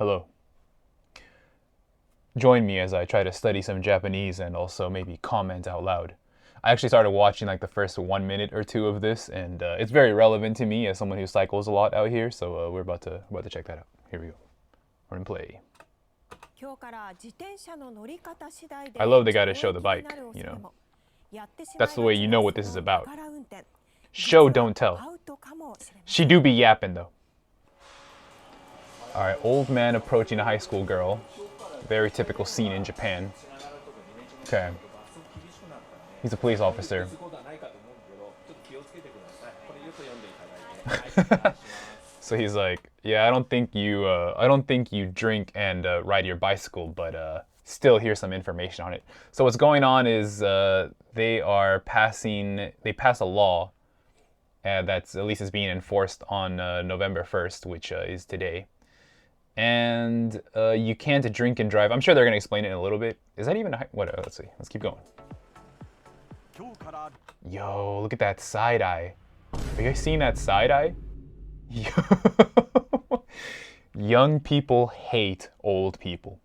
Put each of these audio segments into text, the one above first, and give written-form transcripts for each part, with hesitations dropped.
Hello. Join me as I try to study some Japanese and also maybe comment out loud. I actually started watching like the first 1 minute or two of this, and it's very relevant to me as someone who cycles a lot out here. So we're about to check that out. Here we go. We're in play. I love they gotta show the bike. You know, that's the way you know what this is about. Show don't tell. She do be yapping though. All right, old man approaching a high school girl. Very typical scene in Japan. Okay. He's a police officer. So he's like, yeah, I don't think you drink and ride your bicycle, but still here's some information on it. So what's going on is they pass a law that's at least is being enforced on November 1st, which is today. And you can't drink and drive. I'm sure they're going to explain it in a little bit. Is that even what? Let's see. Let's keep going. Yo, look at that side eye. Are you guys seeing that side eye? Young people hate old people.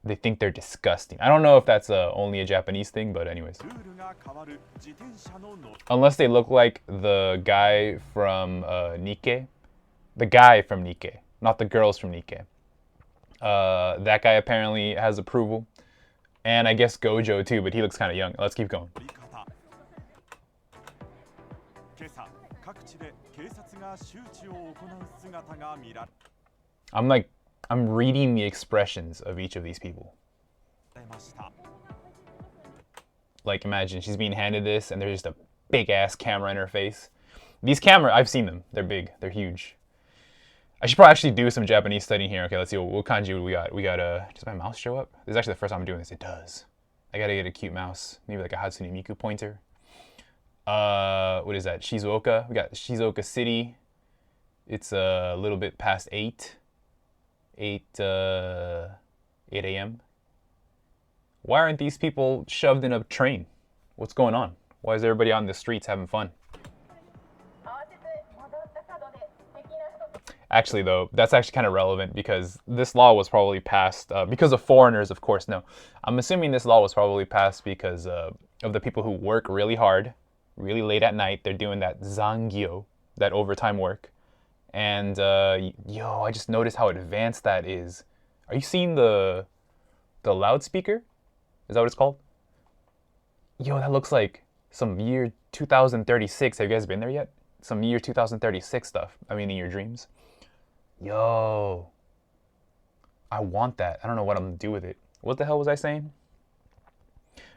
They think they're disgusting. I don't know if that's only a Japanese thing, but anyways. Unless they look like the guy from Nikkei. The guy from Nikkei, not the girls from Nikkei. That guy apparently has approval. And I guess Gojo too, but he looks kind of young. Let's keep going. I'm reading the expressions of each of these people. Like imagine she's being handed this and there's just a big ass camera in her face. These cameras, I've seen them. They're big, they're huge. I should probably actually do some Japanese studying here. Okay, let's see what kanji we got. We got does my mouse show up? This is actually the first time I'm doing this. It does. I gotta get a cute mouse. Maybe like a Hatsune Miku pointer. What is that? Shizuoka. We got Shizuoka City. It's a little bit past 8 a.m. Why aren't these people shoved in a train? What's going on? Why is everybody on the streets having fun? Actually, though, that's actually kind of relevant because this law was probably passed because of foreigners, of course. No, I'm assuming this law was probably passed because of the people who work really hard, really late at night. They're doing that zangyo, that overtime work. And, yo, I just noticed how advanced that is. Are you seeing the loudspeaker? Is that what it's called? Yo, that looks like some year 2036. Have you guys been there yet? Some year 2036 stuff. I mean, in your dreams. Yo, I want that. I don't know what I'm gonna do with it. What the hell was I saying?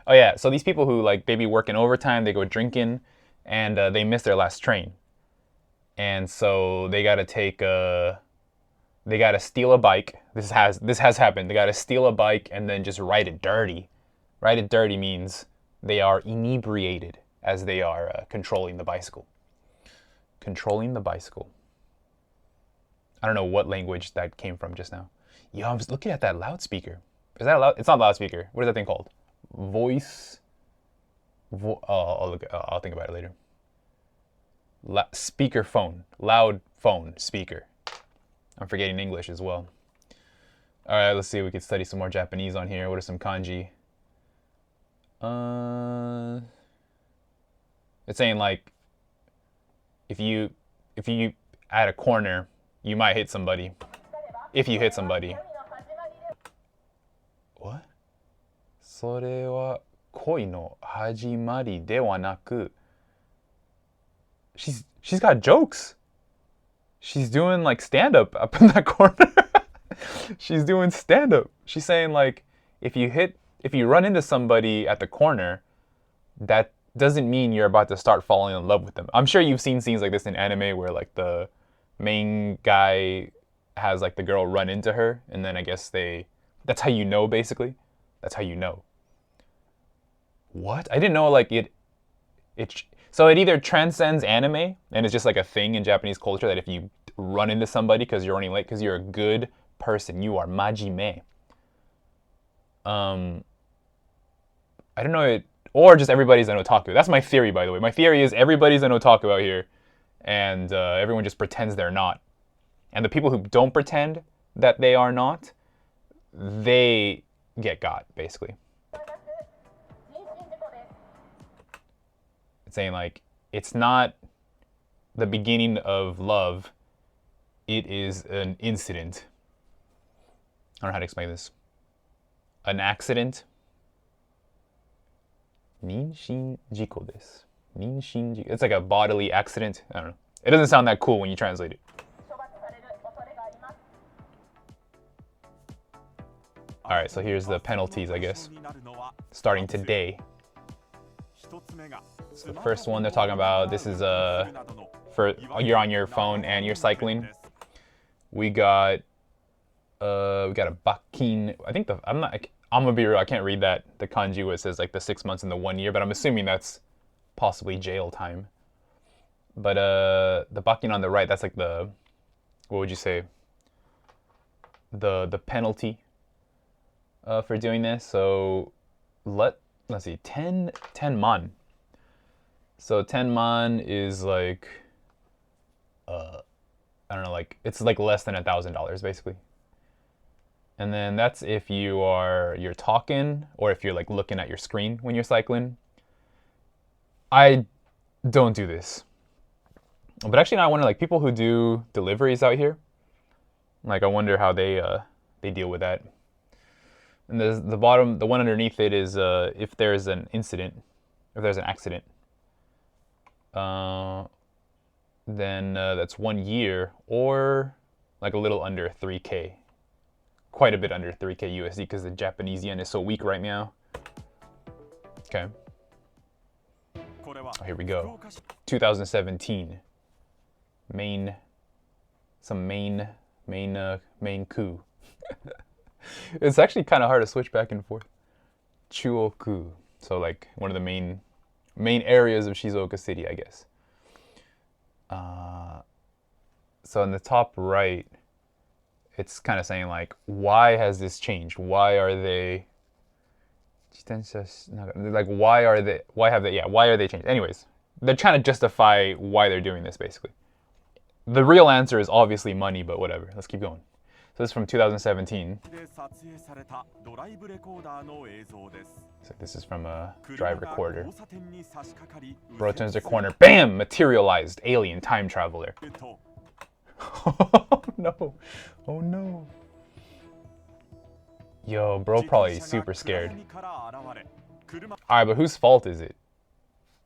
Oh yeah, so these people who like they be working overtime, they go drinking, and they miss their last train, and so they gotta steal a bike. This has happened. They gotta steal a bike and then just ride it dirty. Ride it dirty means they are inebriated as they are controlling the bicycle. Controlling the bicycle. I don't know what language that came from just now. Yo, I'm just looking at that loudspeaker. Is that it's not loudspeaker. What is that thing called? Voice. I'll think about it later. Speaker phone. Loud phone speaker. I'm forgetting English as well. All right, let's see if we can study some more Japanese on here. What are some kanji? It's saying like if you at a corner, you might hit somebody. If you hit somebody. What? それは恋の始まりではなく. She's got jokes. She's doing like stand up in that corner. She's doing stand up. She's saying like if you run into somebody at the corner, that doesn't mean you're about to start falling in love with them. I'm sure you've seen scenes like this in anime where like the main guy has like the girl run into her, and then I guess that's how you know, basically. That's how you know. What? I didn't know like so it either transcends anime and it's just like a thing in Japanese culture that if you run into somebody because you're running late because you're a good person, you are majime. I don't know it, or just everybody's an otaku. That's my theory, by the way. My theory is everybody's an otaku out here, and everyone just pretends they're not. And the people who don't pretend, that they are not, they get got, basically. It's saying like, it's not the beginning of love, it is an incident. I don't know how to explain this. An accident. Ninshin jiko desu. Ninshin jiko. It's like a bodily accident. I don't know. It doesn't sound that cool when you translate it. Alright, so here's the penalties, I guess. Starting today. So the first one they're talking about, this is for you're on your phone and you're cycling. We got a bakin. I think I'm gonna be real, I can't read that, the kanji where it says like the 6 months and the 1 year, but I'm assuming that's possibly jail time. But the bakin on the right, that's like the, what would you say? The penalty for doing this. So let's see, 10 man. So 10 man is like I don't know, like it's like less than $1,000 basically. And then that's if you're talking or if you're like looking at your screen when you're cycling. I don't do this. But actually now I wonder, like, people who do deliveries out here, like I wonder how they deal with that. And the bottom, the one underneath it is if there's an incident, if there's an accident, then that's 1 year or like a little under 3K. Quite a bit under 3K USD because the Japanese yen is so weak right now. Okay. Oh, here we go. 2017. Main coup. It's actually kind of hard to switch back and forth. Chuoku. So like one of the main areas of Shizuoka City, I guess. So in the top right, it's kind of saying like, why has this changed? Why are they like, why are they changed? Anyways, they're trying to justify why they're doing this basically. The real answer is obviously money, but whatever. Let's keep going. So this is from 2017. So this is from a drive recorder. Bro turns the corner. Bam! Materialized alien time traveler. Oh no. Oh no. Yo, bro probably super scared. Alright, but whose fault is it?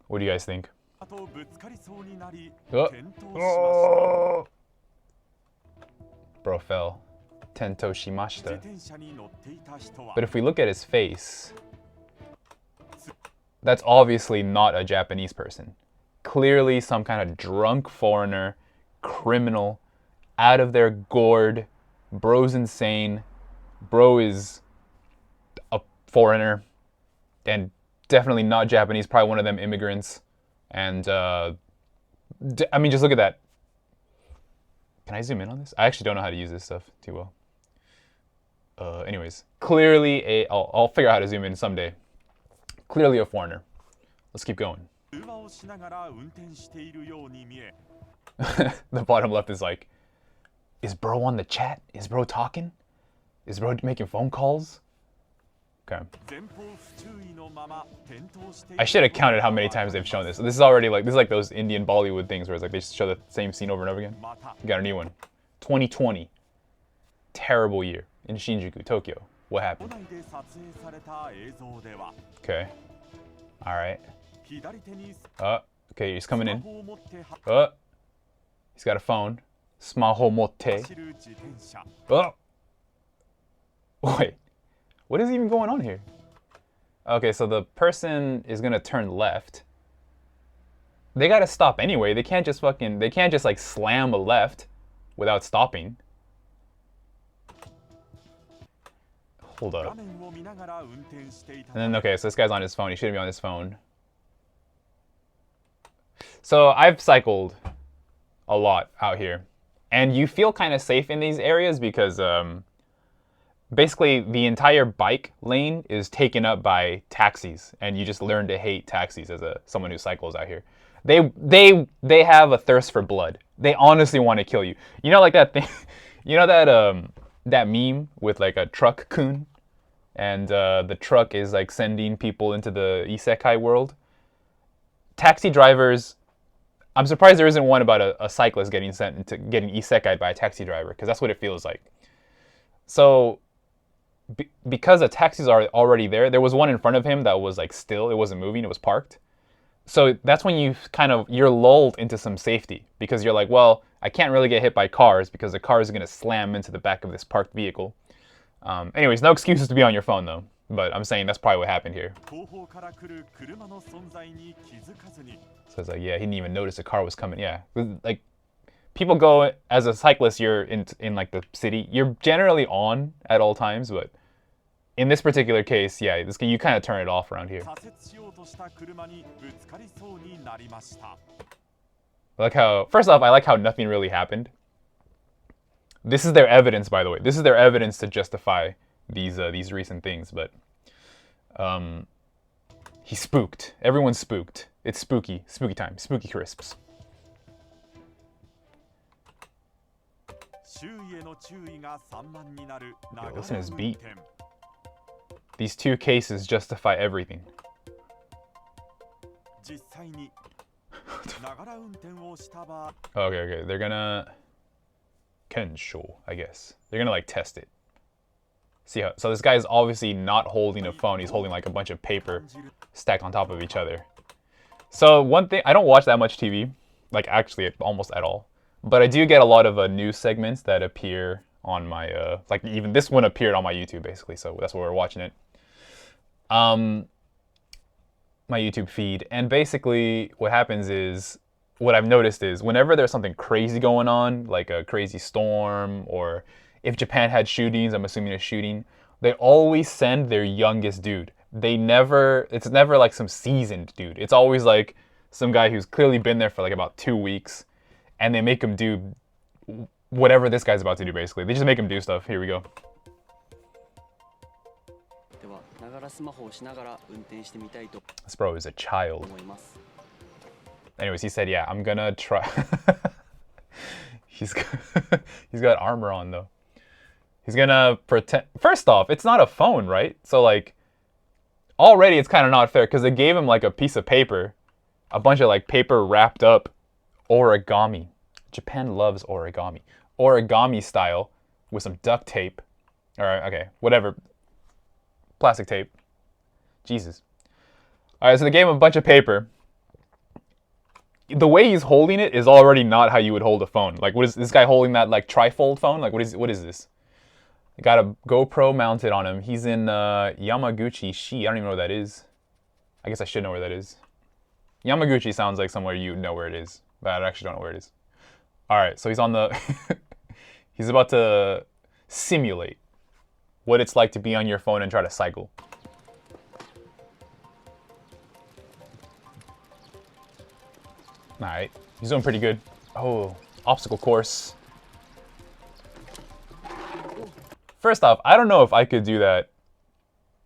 What do you guys think? Oh. Bro fell. Tento shimashita. But if we look at his face, that's obviously not a Japanese person. Clearly some kind of drunk foreigner, criminal, out of their gourd. Bro's insane. Bro is a foreigner and definitely not Japanese, probably one of them immigrants. And I mean, just look at that. Can I zoom in on this? I actually don't know how to use this stuff too well. Anyways, clearly I'll figure out how to zoom in someday. Clearly a foreigner. Let's keep going. The bottom left is like, is bro on the chat? Is bro talking? Is bro making phone calls? Okay. I should have counted how many times they've shown this. This is already like, this is like those Indian Bollywood things where it's like they just show the same scene over and over again. We got a new one. 2020. Terrible year in Shinjuku, Tokyo. What happened? Okay. Alright. Okay, he's coming in. He's got a phone. Smaho motte. Wait. What is even going on here? Okay, so the person is gonna turn left. They gotta stop anyway. They can't just like slam a left without stopping. Hold up. And then, okay, so this guy's on his phone. He shouldn't be on his phone. So I've cycled a lot out here. And you feel kind of safe in these areas because basically the entire bike lane is taken up by taxis. And you just learn to hate taxis as someone who cycles out here. They have a thirst for blood. They honestly want to kill you. You know, like that thing, you know that that meme with like a truck kun, and the truck is like sending people into the isekai world. Taxi drivers. I'm surprised there isn't one about a cyclist getting sent into getting isekai by a taxi driver, because that's what it feels like. So because the taxis are already there, there was one in front of him that was like still, it wasn't moving, it was parked. So that's when you're lulled into some safety, because you're like, well, I can't really get hit by cars because the car is going to slam into the back of this parked vehicle. Anyways, no excuses to be on your phone though, but I'm saying that's probably what happened here. So it's like, yeah, he didn't even notice the car was coming. Yeah, like people go as a cyclist, you're in like the city, you're generally on at all times, but in this particular case, yeah, you kind of turn it off around here. Like how, first off, I like how nothing really happened. This is their evidence, by the way. This is their evidence to justify these recent things. But he's spooked. Everyone's spooked. It's spooky time, spooky crisps. Yo, listen to this beat. These two cases justify everything. Okay, they're gonna Kensho, I guess. They're gonna like test it. See how, so this guy is obviously not holding a phone, he's holding like a bunch of paper stacked on top of each other. So one thing, I don't watch that much TV, like actually almost at all. But I do get a lot of news segments that appear on my, like even this one appeared on my YouTube basically, so that's where we're watching it. My YouTube feed, and basically what happens is, what I've noticed is whenever there's something crazy going on, like a crazy storm, or if Japan had shootings, I'm assuming a shooting, they always send their youngest dude. It's never like some seasoned dude. It's always like some guy who's clearly been there for like about 2 weeks, and they make him do whatever this guy's about to do basically. They just make him do stuff. Here we go. This bro is a child. Anyways, he said, yeah, I'm gonna try. he's got armor on though. He's gonna pretend. First off, it's not a phone, right? So like, already it's kind of not fair because they gave him like a piece of paper, a bunch of like paper wrapped up origami. Japan loves origami. Origami style with some duct tape. Alright, okay, whatever. Plastic tape. Jesus. Alright, so they gave him a bunch of paper. The way he's holding it is already not how you would hold a phone. Like, what is this guy holding that like trifold phone? Like, what is this? Got a GoPro mounted on him. He's in Yamaguchi-shi. I don't even know where that is. I guess I should know where that is. Yamaguchi sounds like somewhere you know where it is, but I actually don't know where it is. Alright, so he's on the... he's about to simulate what it's like to be on your phone and try to cycle. Alright, he's doing pretty good. Oh, obstacle course. First off, I don't know if I could do that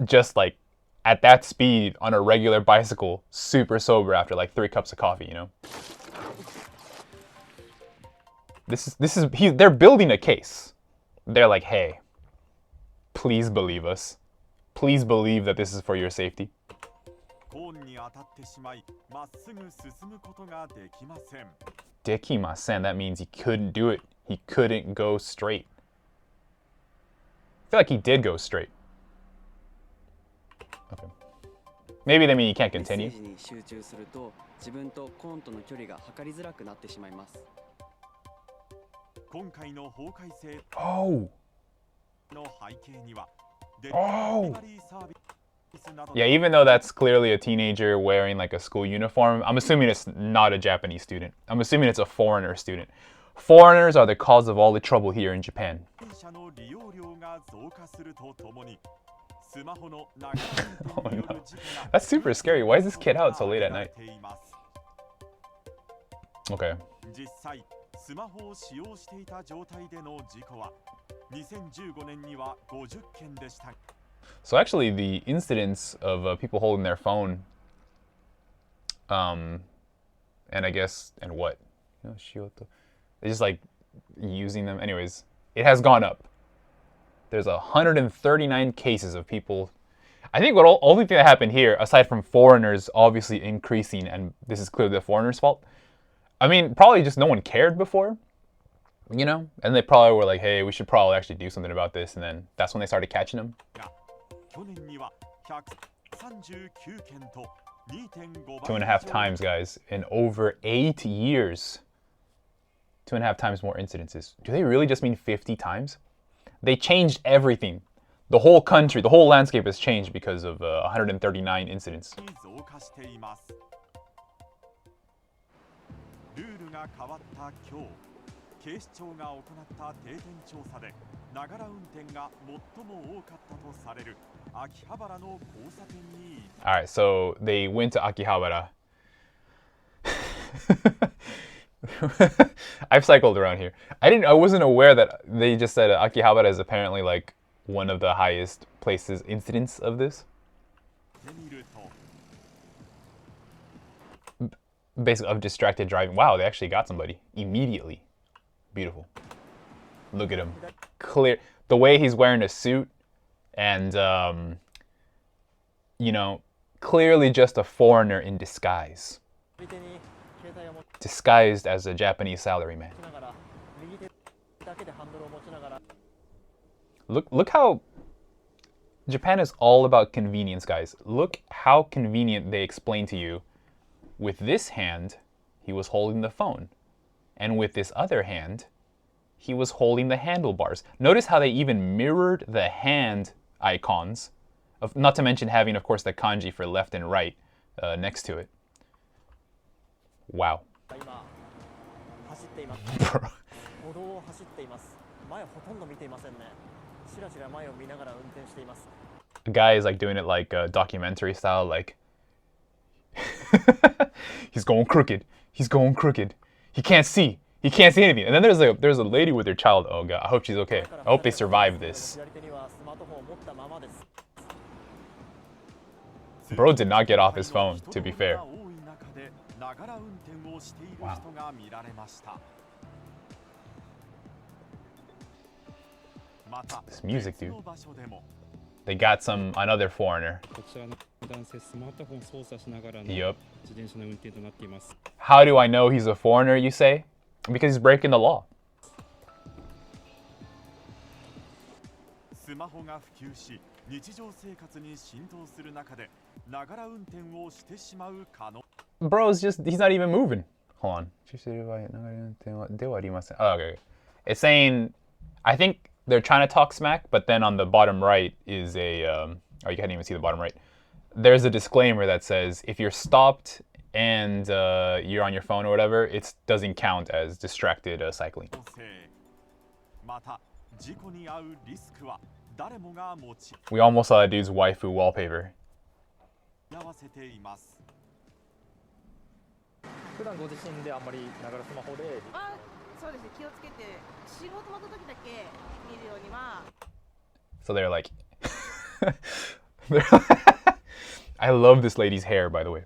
just like at that speed on a regular bicycle, super sober after like 3 cups of coffee, you know? They're building a case. They're like, hey, please believe us. Please believe that this is for your safety. Dekimasen, that means he couldn't do it. He couldn't go straight. I feel like he did go straight. Okay. Maybe they mean he can't continue. Oh! Oh! Yeah, even though that's clearly a teenager wearing like a school uniform, I'm assuming it's not a Japanese student. I'm assuming it's a foreigner student. Foreigners are the cause of all the trouble here in Japan. Oh no. That's super scary. Why is this kid out so late at night? Okay. So actually the incidents of people holding their phone, and I guess, and what? They're just like using them. Anyways, it has gone up. there's 139 cases of people. I think what only thing that happened here, aside from foreigners obviously increasing, and this is clearly the foreigners' fault. I mean, probably just no one cared before, you know? And they probably were like, hey, we should probably actually do something about this. And then that's when they started catching them. 2.5 times, guys, in over 8 years. 2.5 times more incidences. Do they really just mean 50 times? They changed everything. The whole country, the whole landscape has changed because of 139 incidents. Alright, so they went to Akihabara. I've cycled around here. I wasn't aware that they just said Akihabara is apparently like one of the highest places incidents of this. Basically of distracted driving. Wow, they actually got somebody immediately. Beautiful. Look at him. Clear. The way he's wearing a suit and you know, clearly just a foreigner in disguise. Disguised as a Japanese salaryman. Look how Japan is all about convenience, guys. Look how convenient they explain to you. With this hand, he was holding the phone. And with this other hand, he was holding the handlebars. Notice how they even mirrored the hand icons. Not to mention having, of course, the kanji for left and right next to it. Wow. Bro. The guy is like doing it like documentary style, like he's going crooked. He's going crooked. He can't see. He can't see anything. And then there's a lady with her child. Oh god, I hope she's okay. I hope they survive this. Bro did not get off his phone, to be fair. Wow. This music, dude. They got another foreigner. Yup. How do I know he's a foreigner, you say? Because he's breaking the law. Bro, he's not even moving. Hold on. Oh, okay. It's saying, I think they're trying to talk smack, but then on the bottom right is a, oh, you can't even see the bottom right. There's a disclaimer that says, if you're stopped and you're on your phone or whatever, it doesn't count as distracted cycling. We almost saw that dude's waifu wallpaper. So they're like, I love this lady's hair, by the way.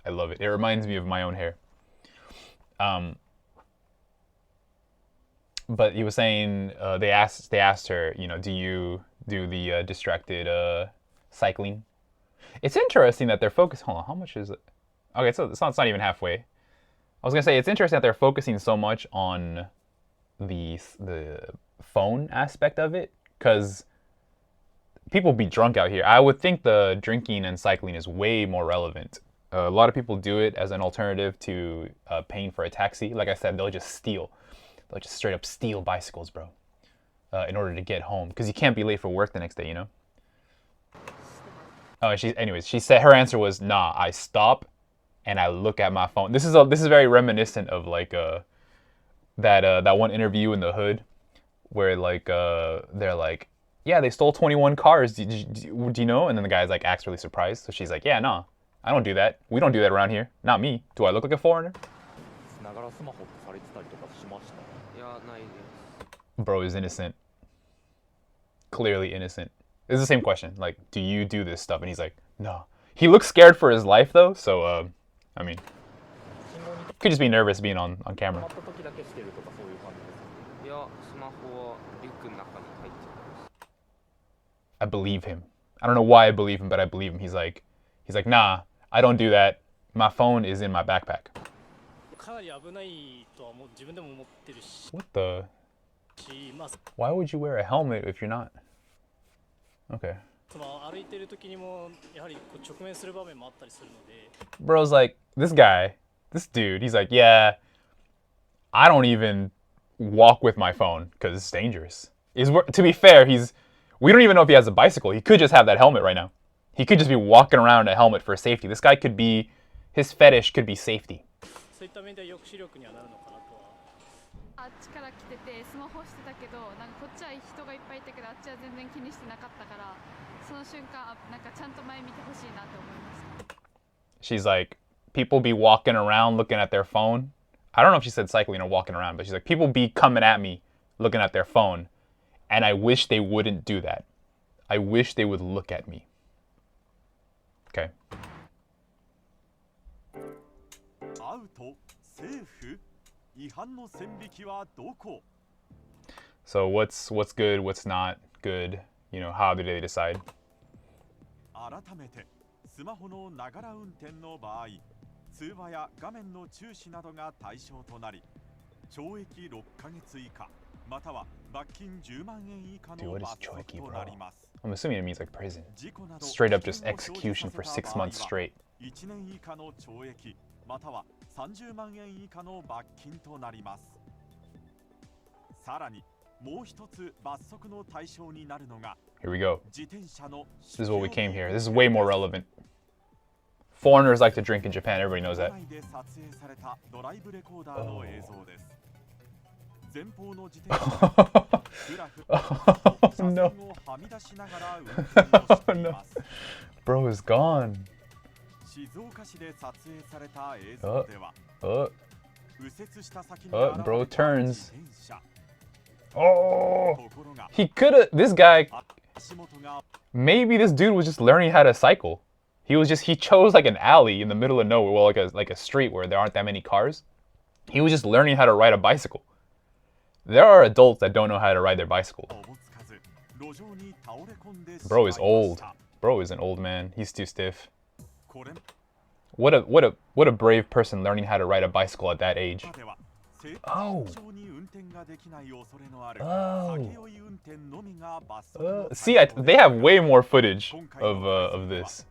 I love it. It reminds me of my own hair. But he was saying they asked her, you know, do you do the distracted cycling? It's interesting that they're focused. Hold on, how much is it? Okay, so it's not even halfway. I was gonna say it's interesting that they're focusing so much on the phone aspect of it, because people be drunk out here. I would think the drinking and cycling is way more relevant. A lot of people do it as an alternative to paying for a taxi. Like I said, they'll just steal. They'll just straight up steal bicycles, bro, in order to get home, because you can't be late for work the next day, you know? Oh, anyways, she said her answer was, nah, I stop and I look at my phone. This is very reminiscent of like that one interview in the Hood where like they're like, yeah, they stole 21 cars. Do you know? And then the guy's like acts really surprised. So she's like, yeah, nah, I don't do that. We don't do that around here. Not me. Do I look like a foreigner? Bro is innocent. Clearly innocent. It's the same question. Like, do you do this stuff? And he's like, no. He looks scared for his life though. So, I mean, could just be nervous being on camera. I believe him. I don't know why I believe him, but I believe him. He's like, nah, I don't do that. My phone is in my backpack. What the? Why would you wear a helmet if you're not? Okay. Bro's like, this dude, he's like, yeah, I don't even walk with my phone because it's dangerous. To be fair, we don't even know if he has a bicycle. He could just have that helmet right now. He could just be walking around in a helmet for safety. This guy could be, his fetish could be safety. She's like, people be walking around looking at their phone. I don't know if she said cycling or walking around, but she's like, people be coming at me looking at their phone, and I wish they wouldn't do that. I wish they would look at me. Okay. So what's good, what's not good? You know, how do they decide? 改めてスマホのながら運転の場合、通話や画面の注視などが対象となり、懲役6ヶ月以下または罰金10万円以下の罰則となります。 I'm assuming it means like prison. Straight up just execution for 6 months straight. 1年以下の懲役または30万円以下の罰金となります。さらにもう一つ罰則の対象になるのが Here we go. This is what we came here. This is way more relevant. Foreigners like to drink in Japan. Everybody knows that. Oh, no. Oh, no. Bro is gone. Bro turns. Oh, he could have. This guy. Maybe this dude was just learning how to cycle. He chose like an alley in the middle of nowhere, well, like a street where there aren't that many cars. He was just learning how to ride a bicycle. There are adults that don't know how to ride their bicycle. Bro is old. Bro is an old man. He's too stiff. What a brave person learning how to ride a bicycle at that age. Oh. See, they have way more footage of this.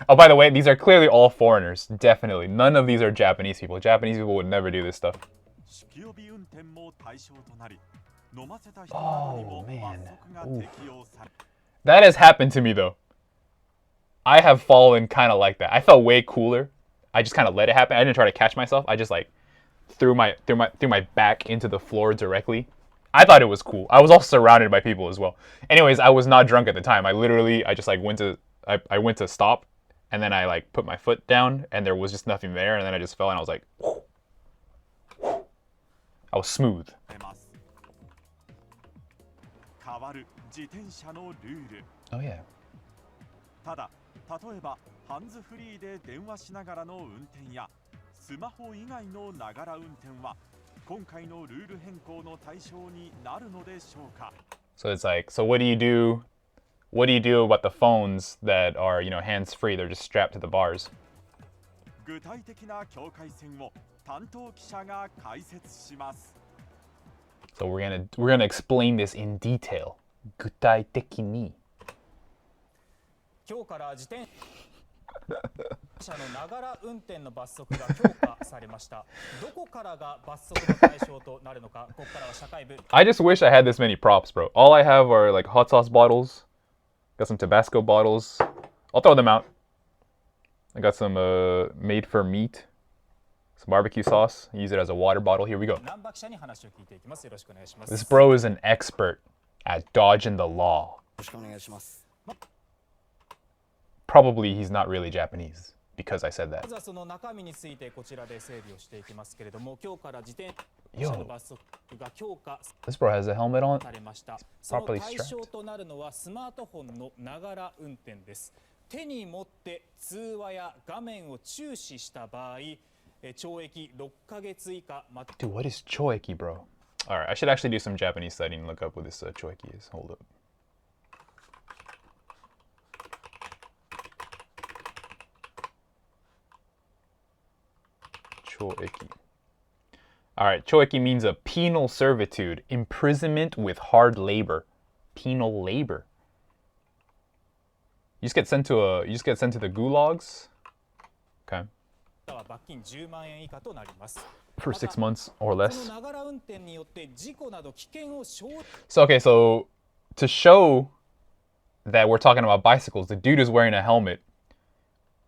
Oh, by the way, these are clearly all foreigners. Definitely. None of these are Japanese people. Japanese people would never do this stuff. Oh, man. Oof. That has happened to me, though. I have fallen kind of like that. I felt way cooler. I just kind of let it happen. I didn't try to catch myself. I just like threw my back into the floor directly. I thought it was cool. I was all surrounded by people as well. Anyways, I was not drunk at the time. I just like went to stop, and then I like put my foot down, and there was just nothing there, and then I just fell, and I was like, whoo. I was smooth. Oh yeah. 例えばハンズフリーで電話しながらの運転やスマホ以外のながら運転は今回のルール変更の対象になるのでしょうか So it's like, so what do you do? What do you do about the phones that are, you know, hands free? They're just strapped to the bars. 具体的な境界線を担当記者が解説します So we're gonna explain this in detail. 具体的に今日から自転車のながら運転の罰則が強化されました。どこからが罰則の対象となるのか、ここからは社会部。I just wish I had this many props, bro. All I have are like hot sauce bottles. Got some Tabasco bottles. I'll throw them out. I got some made for meat. Some barbecue sauce. Use it as a water bottle. Here we go. This bro is an expert at dodging the law. Probably he's not really Japanese because I said that. Yo, this bro has a helmet on. He's properly strapped. 手に持って通話や画面を注視した場合、懲役6ヶ月以下。 Dude, what is choeki, bro? All right, I should actually do some Japanese studying and look up what this choeki is. Hold up. Choeki. All right, choeki means a penal servitude, imprisonment with hard labor, penal labor. You just get sent to the gulags. Okay. は罰金10万円以下となります。 For 6 months or その less. ながら運転によって事故など危険を生 So okay, so to show that we're talking about bicycles, the dude is wearing a helmet.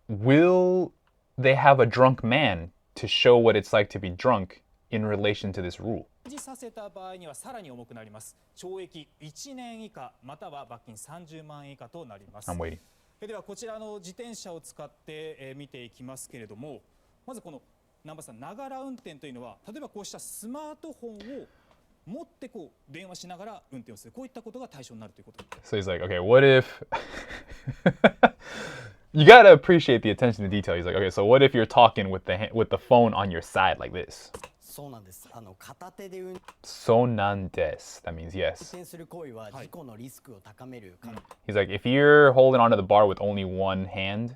Will they have a drunk man to show what it's like to be drunk in relation to this rule? じさせた場合にはさらに重くなります。懲役1年以下または罰金30万円以下となります。 I'm waiting. ではこちらの自転車を使って見ていきますけれども、まずこの南波さん、ながら運転というのは例えばこうしたスマートフォンを持ってこう電話しながら運転をする、こういったことが対象になるということ。 So he's like, okay, what if you gotta appreciate the attention to detail. He's like, okay, so what if you're talking with the phone on your side like this? そうなんです。片手で運 So nandes. That means yes. 転する行為は事故のリスクを高めるから。 He's like, if you're holding onto the bar with only one hand,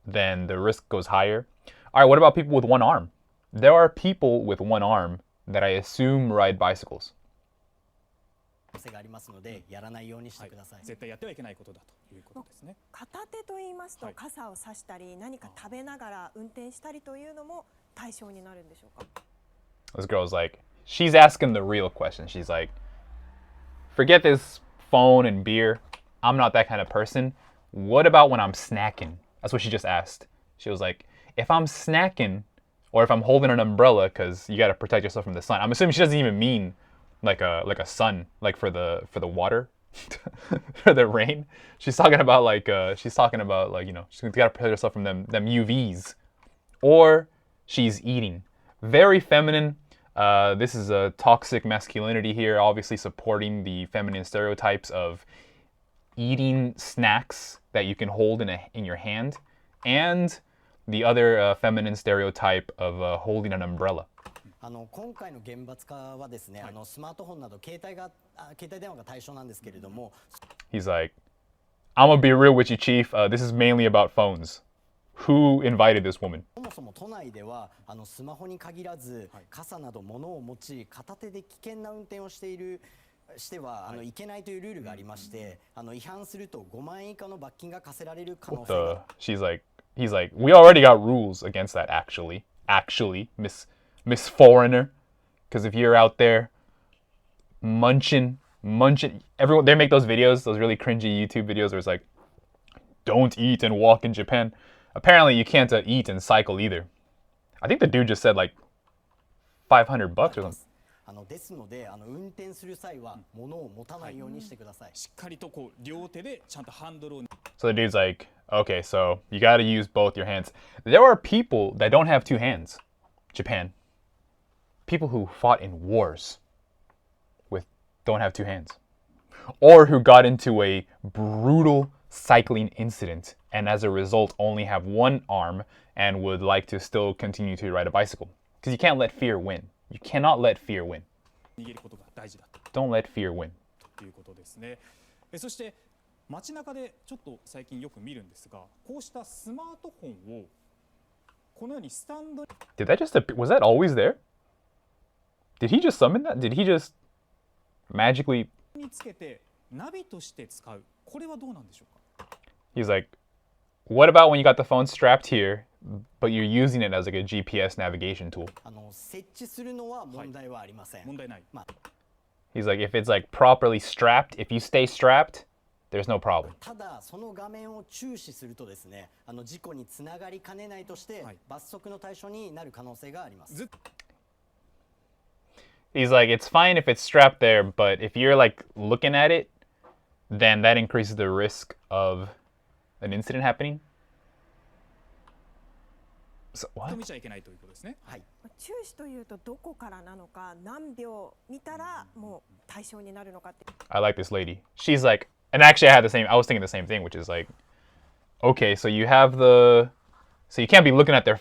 then the risk goes higher. All right, what about people with one arm? There are people with one arm that I assume ride bicycles. 可能性がありますので、やらないようにしてください。絶対やってはいけないことだということですね。片手と言いますと、はい傘を差したり何か食べながら運転したりというのも対象になるんでしょうか。 This girl's like, she's asking the real question. She's like, forget this phone and beer. I'm not that kind of person. What about when I'm snacking? That's what she just asked. She was like, if I'm snacking or if I'm holding an umbrella, because you got to protect yourself from the sun. I'm assuming she doesn't even mean like a sun, like for the water, for the rain. She's talking about like she's got to protect herself from them UVs. Or she's eating. Very feminine. This is a toxic masculinity here, obviously supporting the feminine stereotypes of eating snacks that you can hold in your hand, and the other feminine stereotype of holding an umbrella. 今回の厳罰化はですね、スマートフォンなど携帯電話が対象なんですけれども、 He's like, I'm gonna be real with you, Chief. This is mainly about phones. Who invited this woman? そもそも都内ではスマホに限らず、傘など物を持ち片手で危険な運転をしてはいけないというルールがありまして、違反すると5万円以下の罰金が課せられる可能性が。 He's like, we already got rules against that. Actually, Miss Foreigner, because if you're out there munching, everyone they make those videos, those really cringy YouTube videos where it's like, don't eat and walk in Japan. Apparently, you can't eat and cycle either. I think the dude just said like $500 or something. ですので運転する際は物を持たないようにしてください。しっかりとこう両手でちゃんとハンドルを。 So the dude's like, okay, so you got to use both your hands. There are people that don't have two hands. Japan. People who fought in wars don't have two hands. Or who got into a brutal cycling incident and as a result only have one arm and would like to still continue to ride a bicycle. Because you can't let fear win. You cannot let fear win. 逃げることが大事だ Don't let fear win. ということですね。そして街中でちょっと最近よく見るんですが、こうしたスマートフォンをこのようにスタンド Did that just appear? Was that always there? Did he just summon that? Did he just magically? につけてナビとして使う。これはどうなんでしょうか。 He's like, what about when you got the phone strapped here, but you're using it as like a GPS navigation tool? 設置するのは問題はありません。問題ない。まあ He's like, if it's like properly strapped, if you stay strapped, there's no problem. ただその画面を注視するとですね、事故につながりかねないとして罰則の対象になる可能性があります。ずっ He's like, it's fine if it's strapped there, but if you're like looking at it, then that increases the risk of an incident happening. So と what? 見ちゃいけないということですね。はい。注視というとどこからなのか、何秒見たらもう対象になるのかって。 I like this lady. She's like, and actually I was thinking the same thing, which is like, okay, so you can't be looking at the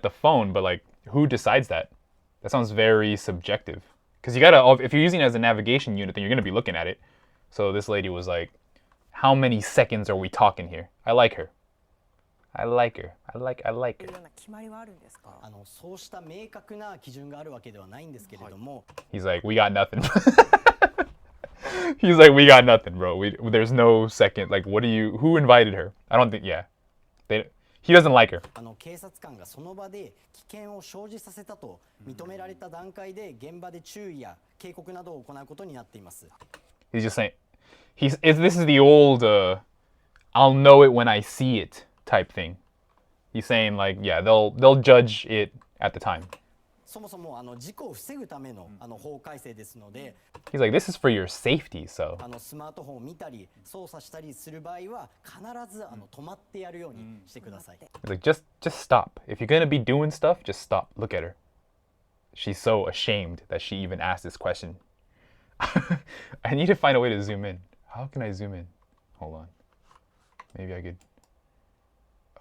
phone, but like, who decides that? That sounds very subjective. Because you gotta, if you're using it as a navigation unit, then you're gonna be looking at it. So this lady was like, how many seconds are we talking here? I like her. I like her. I like とい her. うような決まりはあるんですか？そうした明確な基準があるわけではないんですけれども、He's like, we got nothing. He's like, we got nothing, bro. There's no second. Like, what do you? Who invited her? I don't think. Yeah, he doesn't like her. 警察官がその場で危険を生じさせたと認められた段階で現場で注意や警告などを行うことになっています。He's just saying, this is the old, I'll know it when I see it type thing. He's saying like, yeah, they'll judge it at the time. そもそも事故を防ぐための法改正ですので、He's like, this is for your safety, so. スマートフォンを見たり操作したりする場合は必ず止まってやるようにしてください。 He's like, just stop. If you're gonna be doing stuff, just stop. Look at her. She's so ashamed that she even asked this question. I need to find a way to zoom in. How can I zoom in? Hold on. Maybe I could.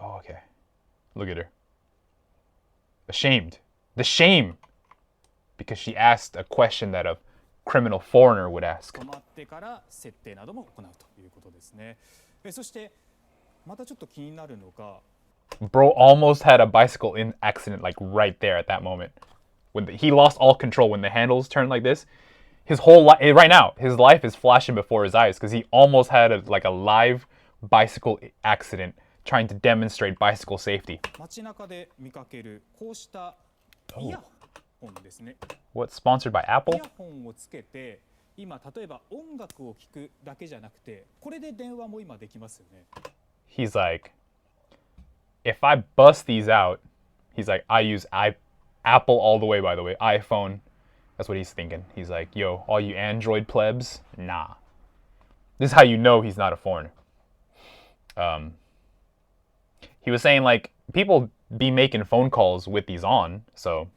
Oh, okay. Look at her. Ashamed. The shame. Because she asked a question that a criminal foreigner would ask. 止まってから設定なども行うということですね。そしてまたちょっと気になるのが、 Bro almost had a bicycle in accident like right there at that moment. He lost all control when the handles turned like this. His whole life, right now, his life is flashing before his eyes because he almost had a live bicycle accident trying to demonstrate bicycle safety. 街中で見かけるこうしたイヤホンですね。 What, sponsored by イ Apple? ヤホンをつけて今例えば音楽を聴くだけじゃなくてこれで電話も今できますよね。 He's like, if I bust these out, he's like, I use Apple all the way, by the way, iPhone. That's what he's thinking. He's like, yo, all you Android plebs, nah. This is how you know he's not a foreigner. He was saying like people be making phone calls with these on, so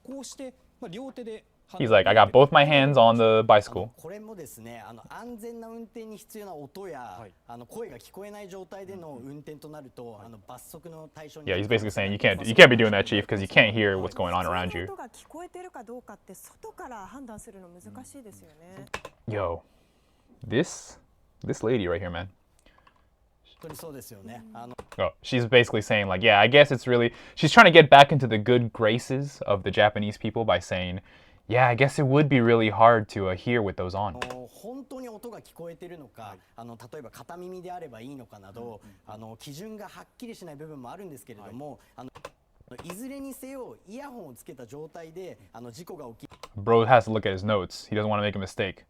こうして両手で he's like, I got both my hands on the bicycle. これもですね、安全な運転に必要な音や、声が聞こえない状態での運転となると、罰則の対象に。 Yeah, he's basically saying you can't be doing that, chief, because you can't hear what's going on around you. 音が聞こえてるかどうかって外から判断するの難しいですよね。Yo, this lady right here, man. 本当にそうですよね。Oh, she's basically saying like, yeah, I guess it's really, she's trying to get back into the good graces of the Japanese people by saying, yeah, I guess it would be really hard to hear with those on. 本当に音が聞こえてるのか、例えば片耳であればいいのかなど、基準がはっきりしない部分もあるんですけれども、いずれにせよイヤホンをつけた状態で事故が起き Bro has to look at his notes. He doesn't want to make a mistake,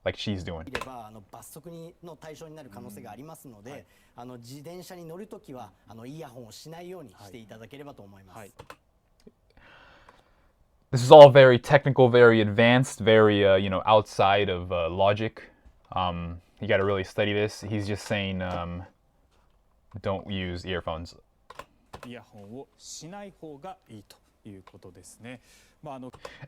like she's doing. れば罰則の対象になる可能性がありますので、自転車に乗るときはイヤホンをしないようにしていただければと思います。This is all very technical, very advanced, very outside of logic. You got to really study this. He's just saying, don't use earphones. イヤホンをしない方がいいということですね。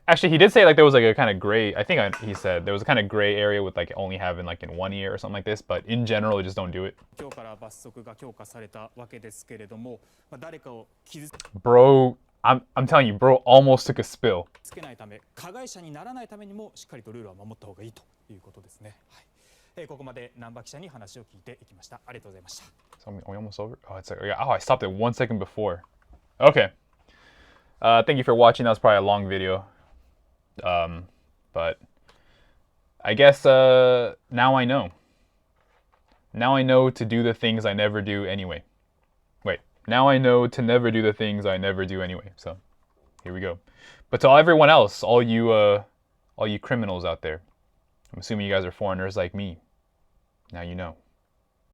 Actually, he did say like there was like a kind of gray. I think he said there was a kind of gray area with like only having like in one ear or something like this. But in general, just don't do it. 今日から罰則が強化されたわけですけれども、誰かを傷つ Bro, I'm telling you, bro almost took a spill. けないため、加害者にならないためにもしっかりとルールは守った方がいいということですね。はい。ここまで南波記者に話を聞いていきました。ありがとうございました。So are we almost over? Oh, it's like, oh, I stopped it 1 second before. Okay. Thank you for watching. That was probably a long video. But I guess now I know. Now I know to do the things I never do anyway. Wait, now I know to never do the things I never do anyway. So here we go. But to everyone else, all you criminals out there, I'm assuming you guys are foreigners like me. Now you know.